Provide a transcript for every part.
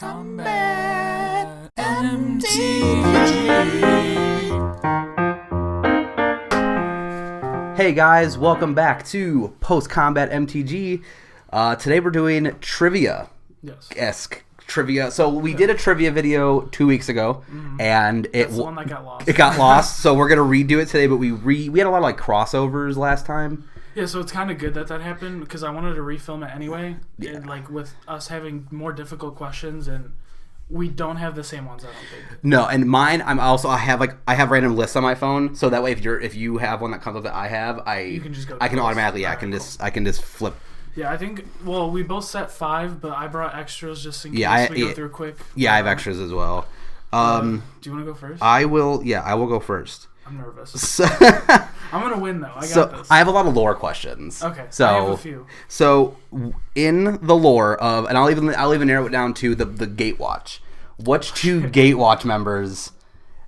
PostCombatMTG. Hey guys, welcome back to PostCombatMTG. Today we're doing trivia-esque trivia. So we did a trivia video 2 weeks ago, and That's the one that got lost. It got lost, so we're gonna redo it today. But we had a lot of like crossovers last time. Yeah, so it's kind of good that happened because I wanted to refilm it anyway. Yeah. And like with us having more difficult questions, and we don't have the same ones. I don't think. No, and mine, I have random lists on my phone, so that way if you have one that comes up that I have, you can just go. I can automatically. I can just flip. Yeah, I think. Well, we both set 5, but I brought extras just in case we go through quick. Yeah, I have extras as well. Do you want to go first? I will. Yeah, I will go first. I'm nervous. So, I'm gonna win though. I got this. I have a lot of lore questions. Okay. So I have a few. So in the lore of, and I'll even narrow it down to the Gatewatch. Which two Gatewatch members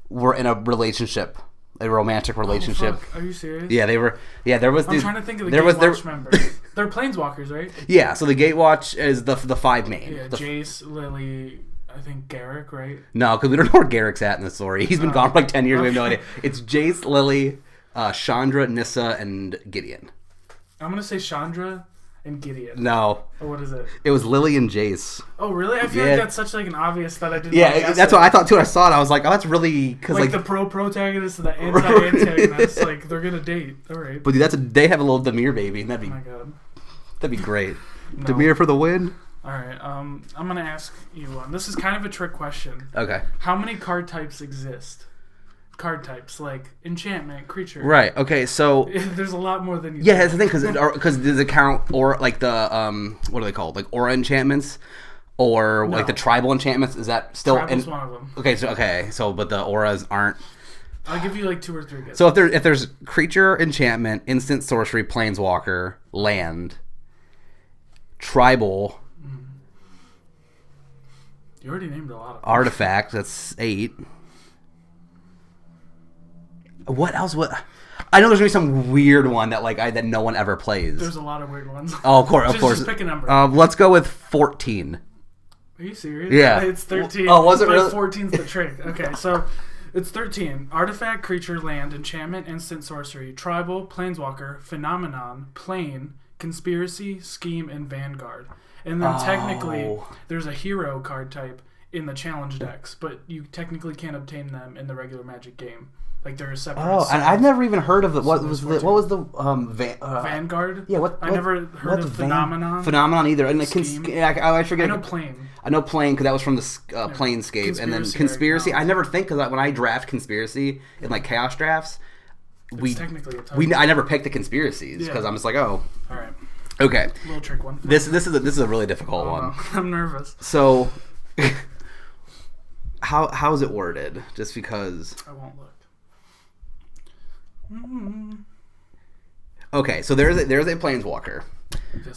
were in a relationship, a romantic relationship? Oh, fuck. Are you serious? Yeah, they were. Yeah, there was. I'm trying to think of the Gatewatch members. They're planeswalkers, right? Yeah. So the Gatewatch is the 5 main. Yeah, Jace, Lily. I think Garrick, right? No, because we don't know where Garrick's at in the story. He's been gone for like 10 years. We have no idea. It's Jace, Lily, Chandra, Nissa, and Gideon. I'm going to say Chandra and Gideon. No. Or what is it? It was Lily and Jace. Oh, really? I feel like that's such like an obvious that I didn't that's what I thought too. When I saw it, I was like, oh, that's really... Cause like the pro-protagonist and the anti-antagonist, like they're going to date. All right. But dude, they have a little Demir baby. And oh my God. That'd be great. No. Demir for the win? All right, I'm going to ask you one. This is kind of a trick question. Okay. How many card types exist? Card types, like enchantment, creature. Right, okay, so... There's a lot more than you Yeah, that's the thing, because does it count, or like the, what are they called? Like aura enchantments? Or like the tribal enchantments? Is that still... Tribal's one of them. Okay, so but the auras aren't... I'll give you like 2 or 3 guesses. So if there's creature, enchantment, instant sorcery, planeswalker, land, tribal... You already named a lot of them. Artifact, that's 8. What else? I know there's gonna be some weird one that that no one ever plays. There's a lot of weird ones. Oh, of course. Just pick a number. Let's go with 14. Are you serious? Yeah. It's 13. Oh, was it really? 14's the trick. Okay, so it's 13. Artifact, creature, land, enchantment, instant sorcery, tribal, planeswalker, phenomenon, plane, conspiracy, scheme, and vanguard. And then technically, there's a hero card type in the challenge decks, but you technically can't obtain them in the regular Magic game. Like they're a separate. Oh, and I've never even heard of it. What was the Vanguard? Yeah, I never heard of phenomenon. Phenomenon either, and I forget. I know plane. I know plane because that was from the Planescape, and then conspiracy. I never think because when I draft conspiracy in like chaos drafts, technically a type. I never pick the conspiracies because I'm just like, oh. All right. Okay. Little trick one. This is a really difficult one. I'm nervous. So, how is it worded? Just because. I won't look. Okay, so there's a planeswalker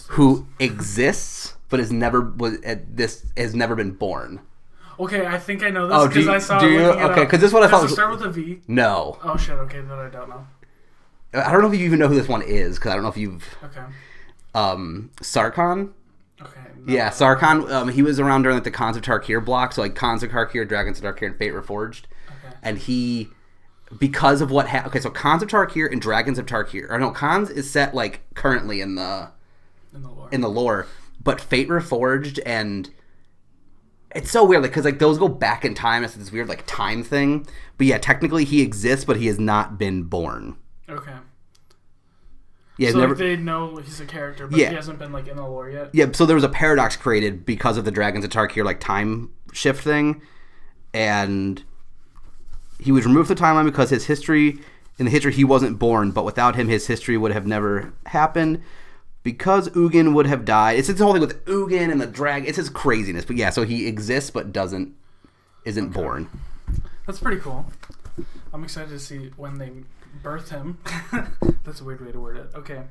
who exists but has never been born. Okay, I think I know this because I saw. Okay, because this one I thought was. Does it start with a V? No. Oh shit. Okay, then I don't know. I don't know if you even know who this one is because I don't know if you've. Okay. Sarkhan. Okay. No, yeah, Sarkhan. He was around during the Khans of Tarkir block, so like Khans of Tarkir, Dragons of Tarkir, and Fate Reforged. Okay. And he, because of what happened. Okay, so Khans of Tarkir and Dragons of Tarkir. Or no, Khans is set like currently in the lore, but Fate Reforged and it's so weird because like those go back in time. It's this weird like time thing. But yeah, technically he exists, but he has not been born. Okay. Yeah, so they know he's a character, but he hasn't been like in the lore yet. Yeah, so there was a paradox created because of the Dragons of Tarkir like time shift thing, and he was removed from the timeline because in the history he wasn't born, but without him his history would have never happened because Ugin would have died. It's the whole thing with Ugin and the dragon. It's his craziness, but yeah, so he exists but isn't born. That's pretty cool. I'm excited to see when they birth him. That's a weird way to word it. Okay.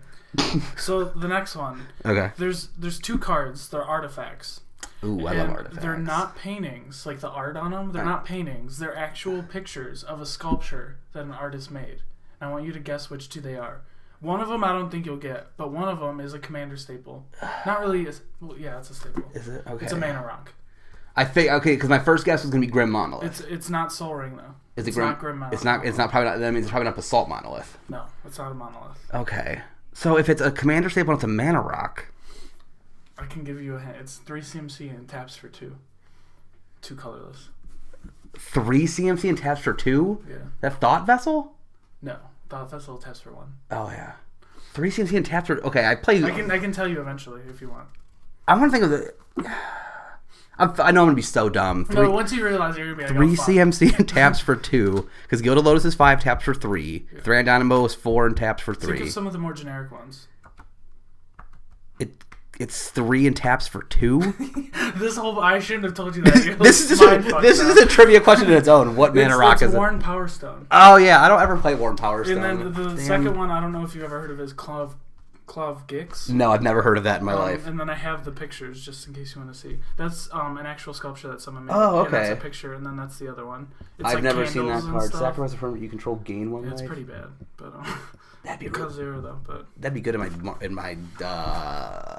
So the next one. Okay. There's 2 cards. They're artifacts. Ooh, I love artifacts. They're not paintings. Like the art on them, they're not paintings. They're actual pictures of a sculpture that an artist made. And I want you to guess which 2 they are. One of them I don't think you'll get, but one of them is a commander staple. Not really. Well, yeah, it's a staple. Is it? Okay. It's a mana rock. I think okay, because my first guess was gonna be Grim Monolith. It's not Sol Ring though. Is it it's Grim? Not Grim Monolith. It's not. It's not probably not. That means it's probably not Basalt Monolith. No, it's not a monolith. Okay, so if it's a commander staple, it's a mana rock. I can give you a hint. It's 3 CMC and taps for 2. 2 colorless. 3 CMC and taps for 2? Yeah. That Thought Vessel? No, Thought Vessel taps for 1. Oh yeah. 3 CMC and taps for okay. I can tell you eventually if you want. I want to think of the. I know I'm gonna be so dumb. No, once you realize you're gonna be 3 CMC and taps for 2 because Gilded Lotus is 5 taps for 3. Yeah. Thran Dynamo is 4 and taps for 3. Think of some of the more generic ones. It's 3 and taps for 2. I shouldn't have told you that. This is a trivia question in its own. What mana rock is it? Worn Power Stone. Oh yeah, I don't ever play Worn Power Stone. And then the second one, I don't know if you've ever heard of, is Claw Gix. No, I've never heard of that in my life. And then I have the pictures just in case you want to see. That's an actual sculpture that someone made. Oh, okay. And that's a picture, and then that's the other one. It's I've never seen that card. Stuff. Sacrifice a permanent you control, gain 1 life. It's pretty bad, but that'd be because 0 though. But that'd be good in my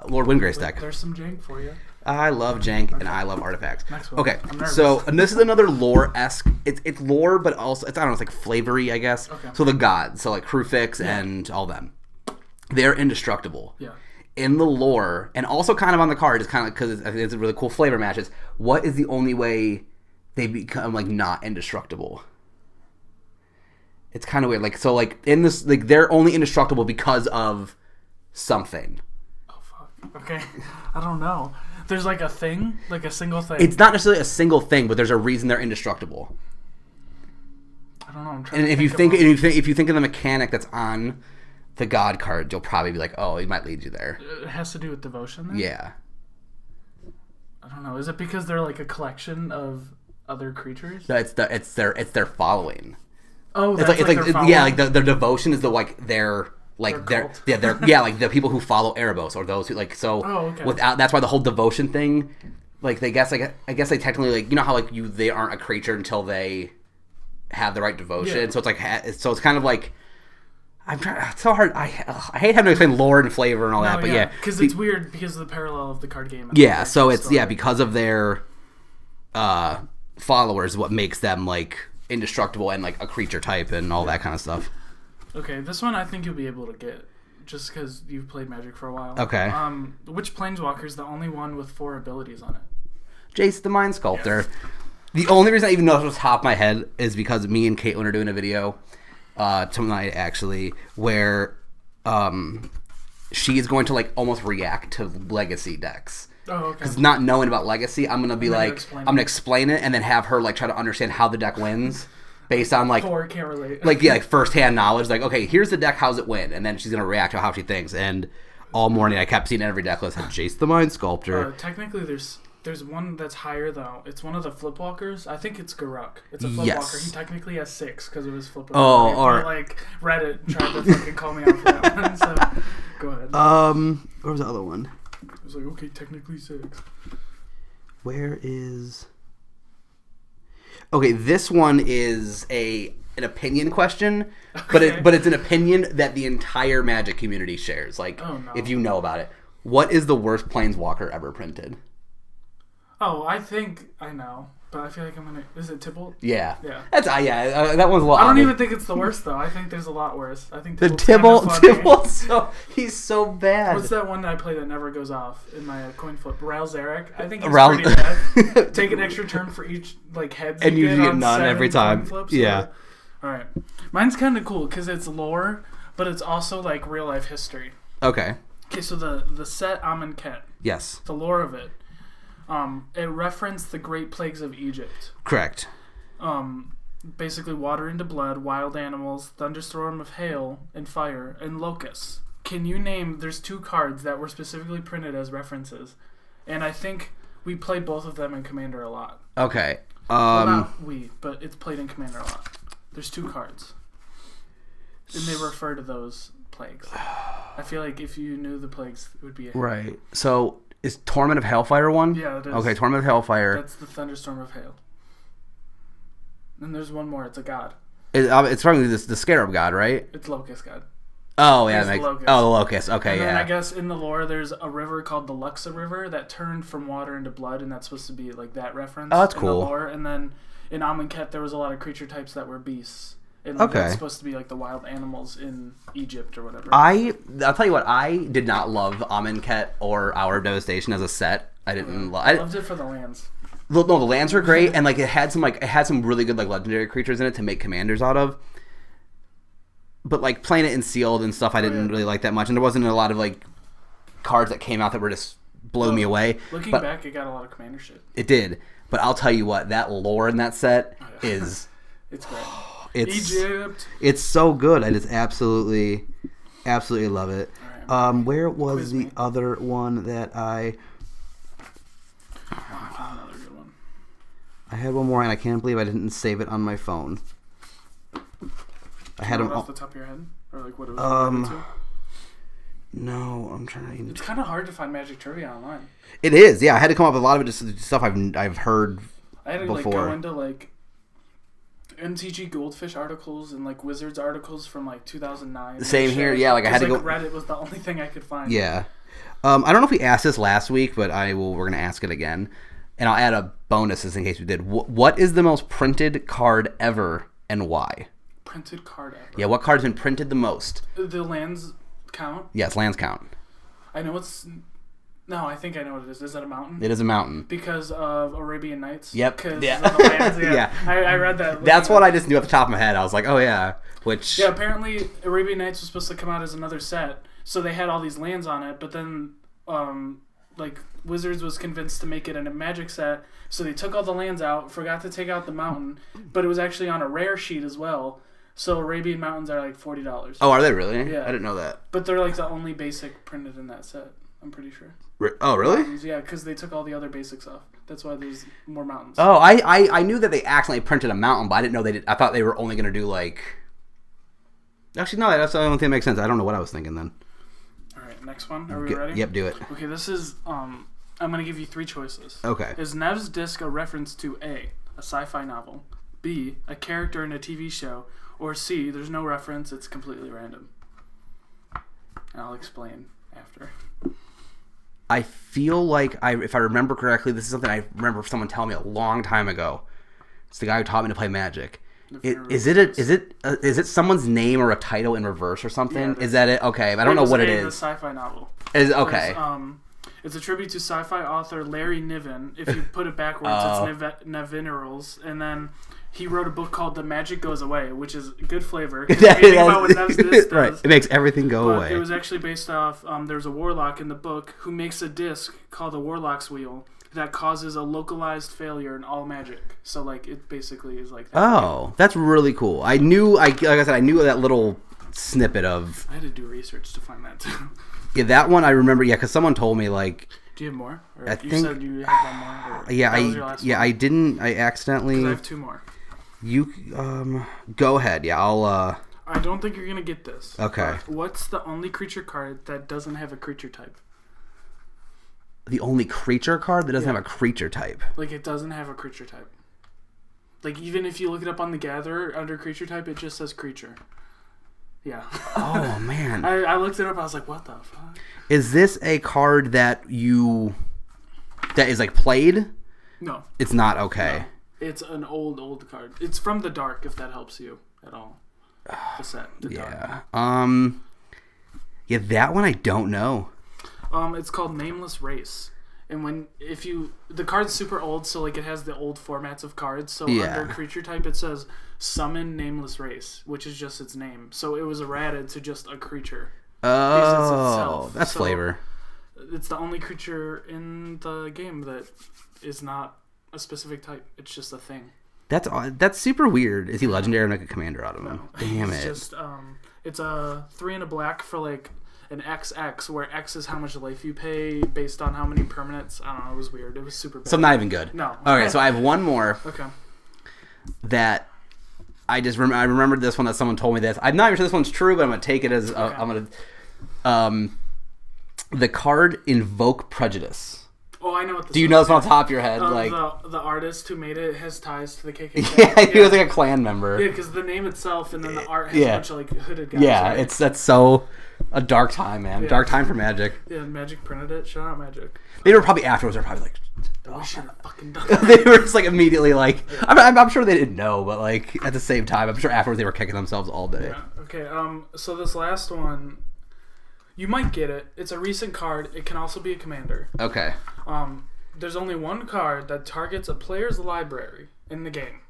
Lord Windgrace deck. There's some jank for you. I love jank and I love artifacts. Next one. Okay, so and this is another lore-esque. It's lore, but also it's I don't know. It's like flavory, I guess. Okay. So the gods, so like Krufix and all them, they're indestructible. Yeah. In the lore, and also kind of on the card, it's kind of because I think it's a really cool flavor matches. What is the only way they become like not indestructible? It's kind of weird. Like so, like in this, like they're only indestructible because of something. Oh fuck. Okay. I don't know. There's like a thing, like a single thing. It's not necessarily a single thing, but there's a reason they're indestructible. I don't know. I'm trying. And to if you think of the mechanic that's on the god card, you'll probably be like, oh, it might lead you there. It has to do with devotion then? Yeah. I don't know. Is it because they're like a collection of other creatures? No, it's their following. Oh, it's like yeah, like their devotion is the like their like their yeah like the people who follow Erebos or those who like so without that's why the whole devotion thing like I guess they technically like you know how like they aren't a creature until they have the right devotion so it's like so it's kind of like I'm trying. It's so hard. I hate having to explain lore and flavor and all that, but yeah, because it's weird because of the parallel of the card game. Yeah, so it's because of their followers, what makes them like indestructible and like a creature type and all that kind of stuff. Okay, this one I think you'll be able to get just because you've played Magic for a while. Okay. Which Planeswalker is the only one with 4 abilities on it? Jace the Mind Sculptor. Yes. The only reason I even know it was top of my head is because me and Caitlin are doing a video tonight actually where she is going to like almost react to legacy decks. Oh, okay. Because not knowing about legacy, I'm gonna be like I'm gonna explain it and then have her like try to understand how the deck wins based on like Poor can't relate. like yeah like first-hand knowledge, like okay, here's the deck, how's it win, and then she's gonna react to how she thinks. And all morning I kept seeing every deck list had Jace the Mind Sculptor. Technically there's one that's higher though. It's one of the Flipwalkers. I think it's Garuk. It's a Flipwalker. He technically has 6 because of his Flipwalker. Oh, or like Reddit tried to fucking call me out for that one. So go ahead. Where was the other one? I was like, okay, technically 6. Where is? Okay, this one is an opinion question, okay. but it's an opinion that the entire Magic community shares. Like, if you know about it, what is the worst Planeswalker ever printed? Oh, I think I know, but I feel like I'm gonna. Is it Tybalt? Yeah. Yeah. That's that one's a lot. I don't even think it's the worst though. I think there's a lot worse. I think the Tybalt. He's so bad. What's that one that I play that never goes off in my coin flip? Ral Zarek. I think he's pretty bad. Take an extra turn for each like heads. And you get on none 7 every time. Coin flips, yeah. All right. Mine's kind of cool because it's lore, but it's also like real life history. Okay. Okay, so the set Amonkhet. Yes. The lore of it. It referenced the Great Plagues of Egypt. Correct. Basically water into blood, wild animals, thunderstorm of hail and fire, and locusts. Can you name? There's 2 cards that were specifically printed as references, and I think we played both of them in Commander a lot. Okay. Well, not we, but it's played in Commander a lot. There's 2 cards, and they refer to those plagues. I feel like if you knew the plagues, it would be a hit. Right. So. Is Torment of Hellfire one? Yeah, it is. Okay, Torment of Hellfire. That's the Thunderstorm of Hail. And there's one more. It's a god. It's probably the Scarab God, right? It's Locust God. Oh yeah, He's the locust. oh the locust. Okay, and then yeah. I guess in the lore, there's a river called the Luxa River that turned from water into blood, and that's supposed to be like that reference. Oh, that's in cool. The lore. And then in Amonkhet, there was a lot of creature types that were beasts. And like, that's supposed to be like the wild animals in Egypt or whatever. I'll tell you what, I did not love Amonkhet or Hour of Devastation as a set. I didn't. I loved it for the lands. No, the lands were great, and like it had some really good like legendary creatures in it to make commanders out of. But like playing it in sealed and stuff, I didn't really like that much, and there wasn't a lot of like cards that came out that were just blow me away. Looking but back, it got a lot of commander shit. It did, but I'll tell you what, that lore in that set is it's great. Egypt. It's so good. I just absolutely love it. Right, where was the other one that I found another good one. I had one more, and I can't believe I didn't save it on my phone. I had them off the top of your head, or like what it was related to? No, I'm trying. It's kind of hard to find Magic Trivia online. It is, yeah. I had to come up with a lot of it, just stuff I've heard. I had to before. like go into like MTG Goldfish articles and like Wizards articles from like 2009. Same here, yeah. Like I had to go. Reddit was the only thing I could find. Yeah, I don't know if we asked this last week, but we're gonna ask it again, and I'll add a bonus just in case we did. What is the most printed card ever, and why? Printed card ever. Yeah, what card's been printed the most? The lands count? Yes, lands count. I know it's... No, I think I know what it is. Is that a mountain? It is a mountain. Because of Arabian Nights? Yep. Because yeah. of the lands, yeah. Yeah. I read that. That's what I just knew off the top of my head. I was like, oh yeah. Which... Yeah, apparently Arabian Nights was supposed to come out as another set, so they had all these lands on it, but then... like Wizards was convinced to make it in a Magic set, so they took all the lands out, forgot to take out the mountain, but it was actually on a rare sheet as well. So Arabian Mountains are like $40. Oh, are they really? Yeah, I didn't know that. But they're like the only basic printed in that set. I'm pretty sure. Oh, really? Mountains, yeah, because they took all the other basics off. That's why there's more mountains. Oh, I knew that they accidentally printed a mountain, but I didn't know they did. I thought they were only going to do like. Actually, no, that's the only thing that makes sense. I don't know what I was thinking then. All right, next one. Are we ready? Yep, do it. Okay, this is I'm going to give you 3 choices. Okay. Is Nev's Disc a reference to A, a sci-fi novel, B, a character in a TV show, or C, there's no reference, it's completely random? And I'll explain after. I feel like, if I remember correctly, this is something I remember someone telling me a long time ago. It's the guy who taught me to play Magic. Is it someone's name or a title in reverse or something? Yeah, is that it? Okay, I don't know what it is. It's a sci-fi novel. Okay. It's a tribute to sci-fi author Larry Niven. If you put it backwards, it's Nivenerals. And then he wrote a book called The Magic Goes Away, which is good flavor. About what Nev's Disc does. Right. It makes everything go away. It was actually based off, there's a warlock in the book who makes a disc called the Warlock's Wheel that causes a localized failure in all magic. So, like, it basically is like that. Oh, that's really cool. Like I said, I knew that little snippet of... I had to do research to find that, too. Yeah, that one I remember, because someone told me, like... Do you have more? Or I you think... said you had one more? Or yeah, that was your last one? I didn't... I accidentally... 'Cause I have 2 more. You, go ahead. Yeah, I'll, I don't think you're going to get this. Okay. What's the only creature card that doesn't have a creature type? The only creature card that doesn't have a creature type. Like, it doesn't have a creature type. Like, even if you look it up on the Gatherer, under creature type, it just says creature. Yeah. Oh, man. I looked it up, I was like, what the fuck? Is this a card that is, like, played? No. It's not, okay. No. It's an old card. It's from the Dark, if that helps you at all. The set. Yeah. Yeah, that one I don't know. It's called Nameless Race. And the card's super old, so like it has the old formats of cards. So under creature type, it says Summon Nameless Race, which is just its name. So it was errated to just a creature. Oh, that's flavor. It's the only creature in the game that is not a specific type. It's just a thing. That's super weird. Is he legendary or make a commander out of him? No. Damn it. It's just it's a 3 and a black for like an XX, where X is how much life you pay based on how many permanents. I don't know. It was weird. It was super bad. So not even good. No. Okay, so I have one more. Okay. That I just I remembered this one that someone told me this. I'm not even sure this one's true, but I'm gonna take it as I'm gonna. The card Invoke Prejudice. Oh, I know what this Do you know this on top of your head? Like the artist who made it has ties to the KKK. Yeah, he was like a Klan member. Yeah, because the name itself and then the art has a bunch of like hooded guys. Yeah, right? that's so a dark time, man. Yeah. Dark time for Magic. Yeah, Magic printed it. Shout out Magic. They were probably afterwards. They're probably like, We should have fucking done that. they were just like immediately like, I'm sure they didn't know, but like at the same time, I'm sure afterwards they were kicking themselves all day. Yeah. Okay. So this last one, you might get it. It's a recent card. It can also be a commander. Okay. There's only one card that targets a player's library in the game.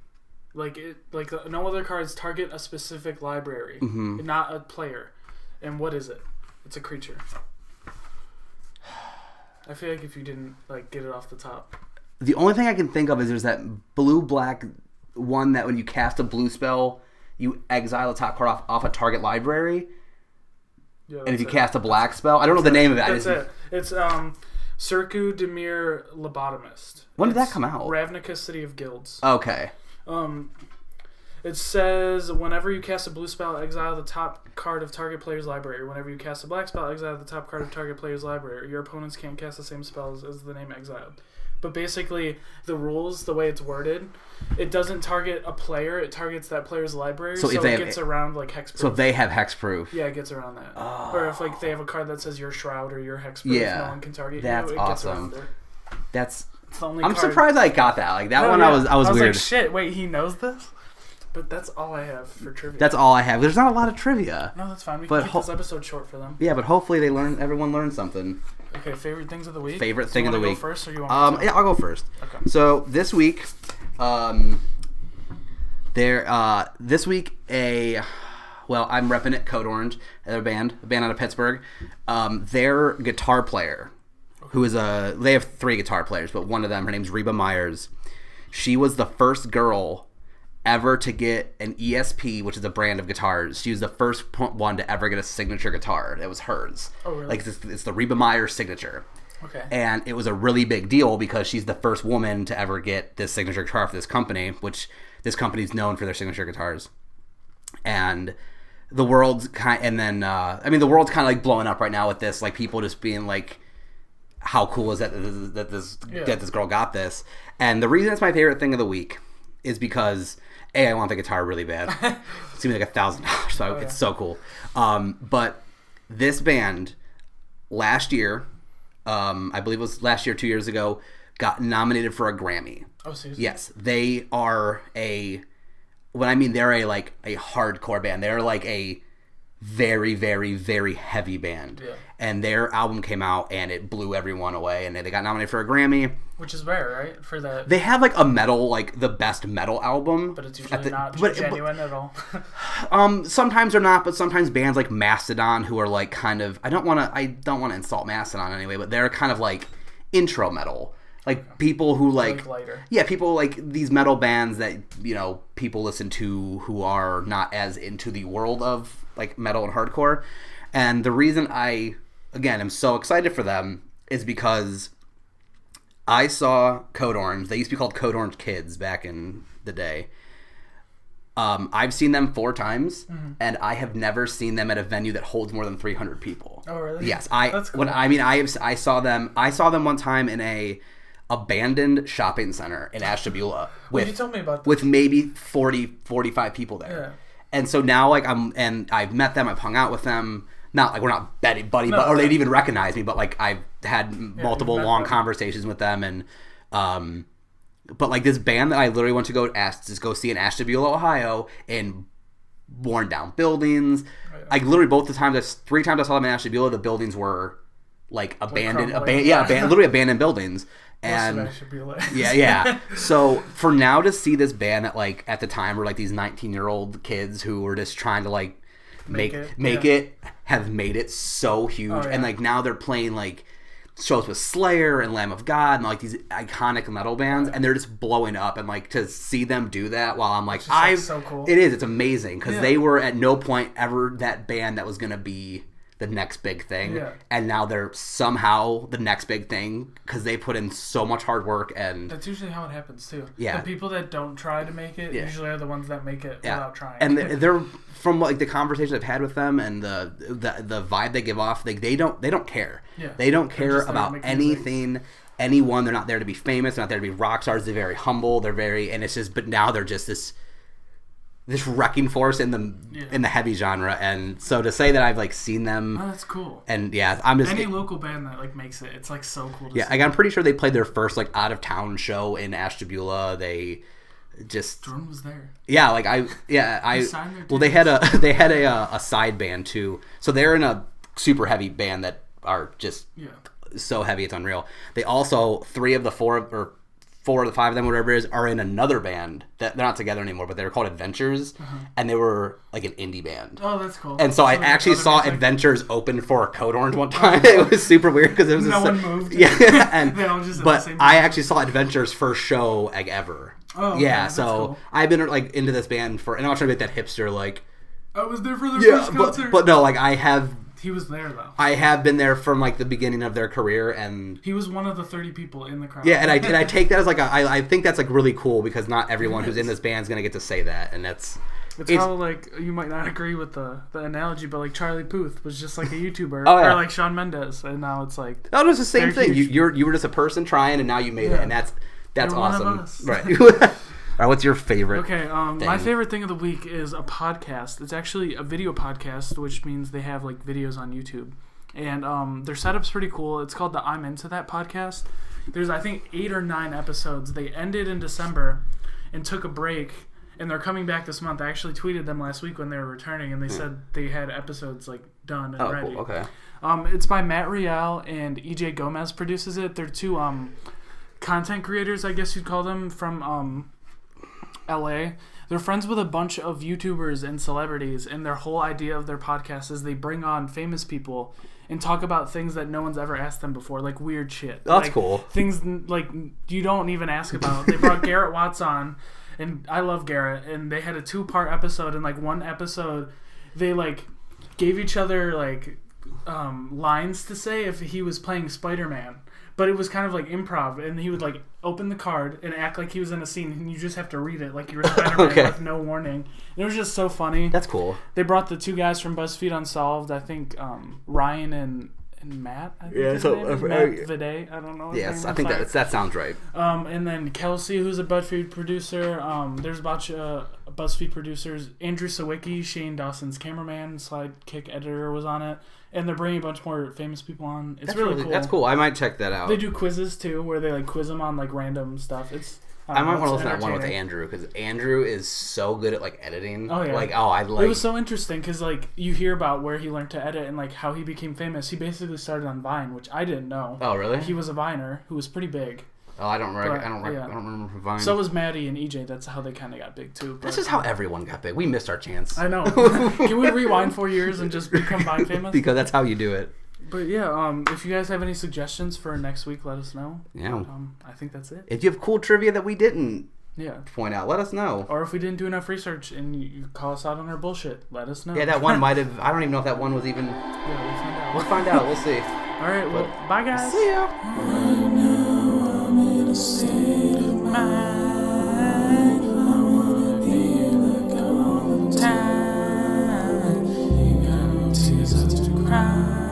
No other cards target a specific library, not a player. And what is it? It's a creature. I feel like if you didn't like get it off the top. The only thing I can think of is there's that blue-black one that when you cast a blue spell, you exile a top card off a target library. Yeah, and if you cast a black spell, I don't know the name of it. That's it. It's Circu Demir Lobotomist. When did that come out? Ravnica City of Guilds. Okay. It says whenever you cast a blue spell, exile the top card of target player's library. Whenever you cast a black spell, exile the top card of target player's library. Your opponents can't cast the same spells as the name exiled. But basically, the rules, the way it's worded, it doesn't target a player. It targets that player's library. So it gets around like hexproof. So if they have hexproof. Yeah, it gets around that. Oh. Or if like they have a card that says your shroud or your hexproof, no one can target that's you. It awesome. gets around it. That's. The only I'm card. surprised I got that. Like that one, yeah. I was weird. Like, shit. Wait, he knows this. But that's all I have for trivia. That's all I have. There's not a lot of trivia. No, that's fine. We can keep this episode short for them. Yeah, but hopefully everyone learned something. Okay, favorite things of the week? Favorite thing of the week. Go first, or you want yeah, I'll go first. Okay. So this week, I'm repping it, Code Orange, a band out of Pittsburgh. Their guitar player, they have 3 guitar players, but one of them, her name's Reba Myers. She was the first girl ever to get an ESP, which is a brand of guitars. She was the first one to ever get a signature guitar. It was hers. Oh, really? Like it's the Reba Myers signature. Okay. And it was a really big deal because she's the first woman to ever get this signature guitar for this company, which this company's known for their signature guitars. And the world's the world's kind of like blowing up right now with this, like people just being like, how cool is that this girl got this? And the reason it's my favorite thing of the week is because I want the guitar really bad. It's gonna be like $1,000, so it's so cool. But this band last year, I believe it was last year, 2 years ago, got nominated for a Grammy. Oh, seriously? Yes, they are they're a hardcore band. They're like a very, very, very heavy band. Yeah. And their album came out and it blew everyone away, and they got nominated for a Grammy. Which is rare, right? For that. They have like a metal, like the best metal album. But it's usually not genuine at all. Sometimes they're not, but sometimes bands like Mastodon, who are like kind of, I don't want to insult Mastodon anyway, but they're kind of like intro metal. Like people who like lighter. Yeah, people like these metal bands that, people listen to who are not as into the world of like metal and hardcore. And the reason I am so excited for them is because I saw Code Orange. They used to be called Code Orange Kids back in the day. I've seen them 4 times, and I have never seen them at a venue that holds more than 300 people. Oh, really? Yes, That's cool. I saw them one time in a abandoned shopping center in Ashtabula you told me about that. with maybe 45 people there. Yeah. And so now I've met them, I've hung out with them. Not like we're not buddy, or they'd even recognize me, but like I've had multiple long conversations with them, and but like this band that I literally went to go see in Ashtabula, Ohio, in worn down buildings. Oh, yeah. Like literally 3 times I saw them in Ashtabula, the buildings were like abandoned, literally abandoned buildings. And yeah. So for now to see this band that like at the time were like these 19-year-old kids who were just trying to like make it have made it so huge. Oh, yeah. And like now they're playing like shows with Slayer and Lamb of God and like these iconic metal bands, and they're just blowing up. And like to see them do that while I'm like, so cool. It's amazing because they were at no point ever that band that was gonna be the next big thing, and now they're somehow the next big thing because they put in so much hard work. And that's usually how it happens too. Yeah, the people that don't try to make it usually are the ones that make it without trying. And they're from like the conversations I've had with them and the vibe they give off. Like they don't care. Yeah. They don't care about anything anyone. They're not there to be famous. They're not there to be rock stars. They're very humble. And it's just, but now they're just this wrecking force in the heavy genre. And so to say that I've like seen them, oh, that's cool. And yeah, I'm just any local band that like makes it. It's like so cool. To see. I'm pretty sure they played their first like out of town show in Ashtabula. They just Jordan was there. Yeah, like they had a side band too. So they're in a super heavy band that are just so heavy it's unreal. They also 3 of the 4 or 4 of the 5 of them, whatever it is, are in another band that they're not together anymore, but they were called Adventures, and they were like an indie band. Oh, that's cool. And so I actually saw Adventures open for Code Orange one time. It was super weird because it was no one moved. Yeah, and they all just but I actually saw Adventures' first show like ever. Oh, okay, yeah. So cool. I've been like into this band and I'm not trying to get that hipster like. I was there for their first concert. But no, like I have. He was there though. I have been there from like the beginning of their career, and he was one of the 30 people in the crowd. Yeah, and I take that as like I think that's like really cool because not everyone who's in this band is gonna get to say that, and it's how like you might not agree with the analogy, but like Charlie Puth was just like a YouTuber, or like Shawn Mendes, and now it's like no, it's the same thing. You were just a person trying, and now you made it, and that's You're awesome, one of us. Right? All right, what's your favorite? Okay, my favorite thing of the week is a podcast. It's actually a video podcast, which means they have like videos on YouTube. And their setup's pretty cool. It's called the I'm Into That podcast. There's, I think, 8 or 9 episodes. They ended in December and took a break, and they're coming back this month. I actually tweeted them last week when they were returning, and they said they had episodes like done and ready. Cool. Okay. It's by Matt Rial, and EJ Gomez produces it. They're 2 content creators, I guess you'd call them, from LA. They're friends with a bunch of YouTubers and celebrities, and their whole idea of their podcast is they bring on famous people and talk about things that no one's ever asked them before, like weird shit. That's like, cool. Things like you don't even ask about. They brought Garrett Watts on, and I love Garrett, and they had a 2-part episode, and like one episode they like gave each other like lines to say if he was playing Spider-Man. But it was kind of like improv, and he would like open the card and act like he was in a scene, and you just have to read it like you were Spider-Man with no warning. And it was just so funny. That's cool. They brought the 2 guys from BuzzFeed Unsolved. I think Ryan and Matt. I think his name is Matt Viday. I don't know. Yes, I think that sounds right. And then Kelsey, who's a BuzzFeed producer. There's a bunch of BuzzFeed producers. Andrew Sawicki, Shane Dawson's cameraman, sidekick editor, was on it. And they're bringing a bunch more famous people on. It's really cool. That's cool. I might check that out. They do quizzes too, where they like quiz them on like random stuff. I might want to listen to that one with Andrew because Andrew is so good at like editing. Oh yeah. It was so interesting because like you hear about where he learned to edit and like how he became famous. He basically started on Vine, which I didn't know. Oh really? He was a Viner who was pretty big. Oh, I don't remember Vine. So was Maddie and EJ. That's how they kind of got big too. That's just how everyone got big. We missed our chance. I know. Can we rewind 4 years and just become Vine famous? Because that's how you do it. But yeah, if you guys have any suggestions for next week, let us know. Yeah. I think that's it. If you have cool trivia that we didn't point out, let us know. Or if we didn't do enough research and you call us out on our bullshit, let us know. Yeah, that one might have. I don't even know if that one was even. Yeah, we'll find out. We'll see. All right. Well, bye guys. See ya. Right now I'm in a state of mind. I wanna be like all the time. You got no tears left to cry.